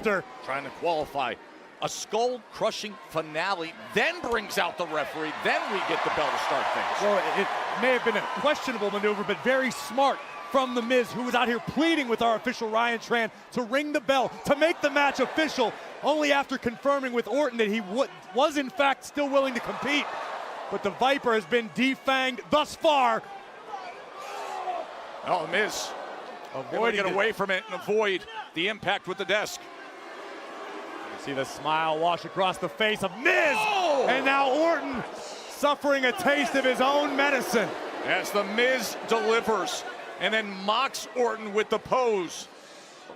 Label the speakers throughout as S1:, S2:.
S1: A-lister.
S2: Trying to qualify. A skull-crushing finale, then brings out the referee, then we get the bell to start things.
S1: Well, it may have been a questionable maneuver, but very smart from The Miz, who was out here pleading with our official Ryan Tran to ring the bell, to make the match official, only after confirming with Orton that he was in fact still willing to compete. But the Viper has been defanged thus far.
S2: Oh, The Miz avoiding get away from it and avoid the impact with the desk.
S1: See the smile wash across the face of Miz.
S2: Oh!
S1: And now Orton suffering a taste of his own medicine.
S2: As The Miz delivers and then mocks Orton with the pose.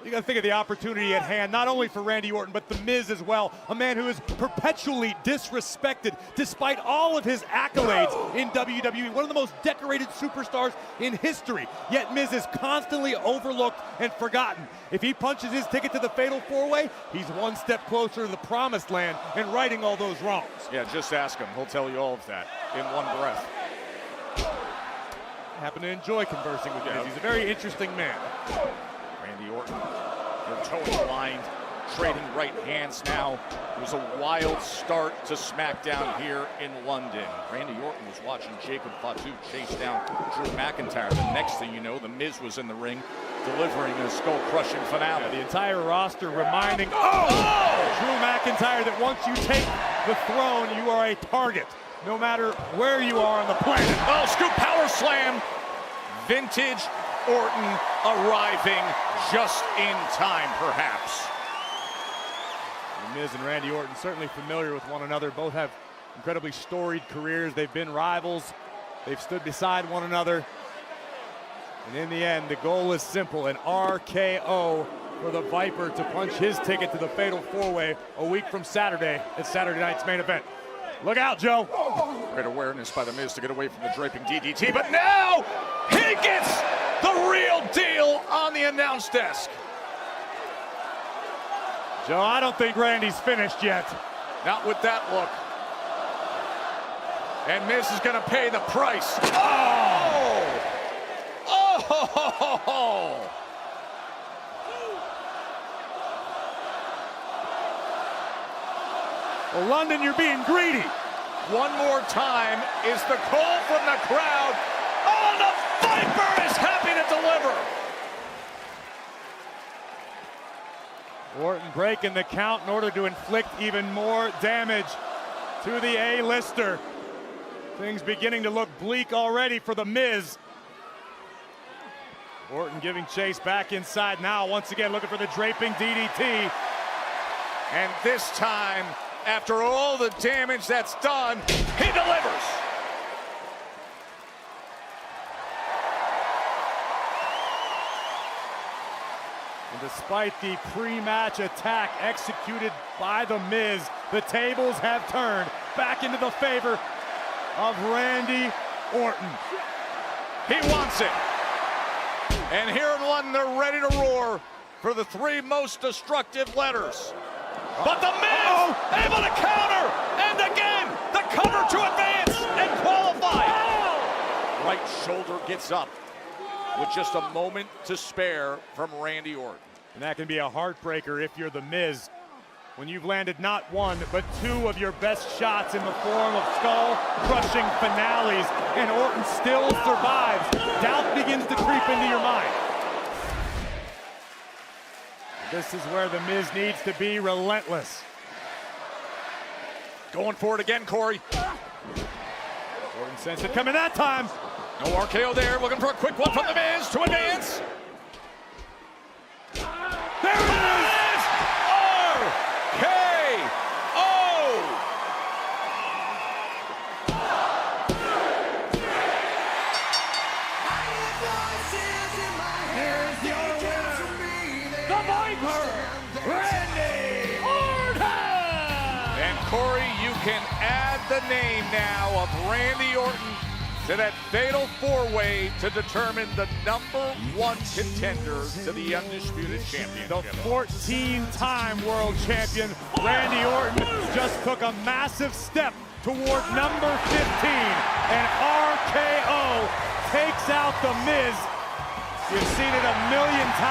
S1: You gotta think of the opportunity at hand, not only for Randy Orton, but The Miz as well. A man who is perpetually disrespected despite all of his accolades in WWE. One of the most decorated superstars in history. Yet Miz is constantly overlooked and forgotten. If he punches his ticket to the Fatal 4-Way, he's one step closer to the promised land and righting all those wrongs.
S2: Yeah, just ask him. He'll tell you all of that in one breath.
S1: I happen to enjoy conversing with Miz. He's a very interesting man.
S2: Randy Orton, they're towing the line, trading right hands now. It was a wild start to SmackDown here in London. Randy Orton was watching Jacob Fatu chase down Drew McIntyre. The next thing you know, The Miz was in the ring, delivering a skull-crushing finale.
S1: Yeah, the entire roster reminding Drew McIntyre that once you take the throne, you are a target, no matter where you are on the planet.
S2: Oh, scoop power slam. Vintage Orton arriving just in time, perhaps.
S1: The Miz and Randy Orton certainly familiar with one another. Both have incredibly storied careers. They've been rivals. They've stood beside one another. And in the end, the goal is simple, an RKO for the Viper to punch his ticket to the Fatal 4-Way a week from Saturday at Saturday night's main event. Look out, Joe.
S2: Great awareness by The Miz to get away from the draping DDT, but now he gets the real deal on the announce desk.
S1: Joe, I don't think Randy's finished yet.
S2: Not with that look. And Miz is gonna pay the price. Oh!
S1: Well, London, you're being greedy.
S2: One more time is the call from the crowd. Oh, the Viper is happy to deliver.
S1: Orton breaking the count in order to inflict even more damage to the A-lister. Things beginning to look bleak already for The Miz. Orton giving chase back inside now, once again looking for the draping DDT.
S2: And this time, after all the damage that's done, he delivers.
S1: And despite the pre-match attack executed by The Miz, the tables have turned back into the favor of Randy Orton.
S2: He wants it. And here in London, they're ready to roar for the three most destructive letters. But The Miz able to counter, and again, the cover to advance and qualify. Right shoulder gets up with just a moment to spare from Randy Orton.
S1: And that can be a heartbreaker if you're The Miz, when you've landed not one, but two of your best shots in the form of skull-crushing finales, and Orton still survives. Doubt begins to creep into your mind. This is where The Miz needs to be relentless.
S2: Going for it again, Corey.
S1: Orton sends it coming that time.
S2: No RKO there, looking for a quick one from The Miz to advance.
S1: There it is!
S2: RKO!
S1: Here's your winner, the Viper, Randy Orton!
S2: And Corey, you can add the name now of Randy Orton to that fatal four-way to determine the #1 contender to the undisputed championship.
S1: The 14-time world champion, Randy Orton, just took a massive step toward number 15. And RKO takes out The Miz. You've seen it a million times.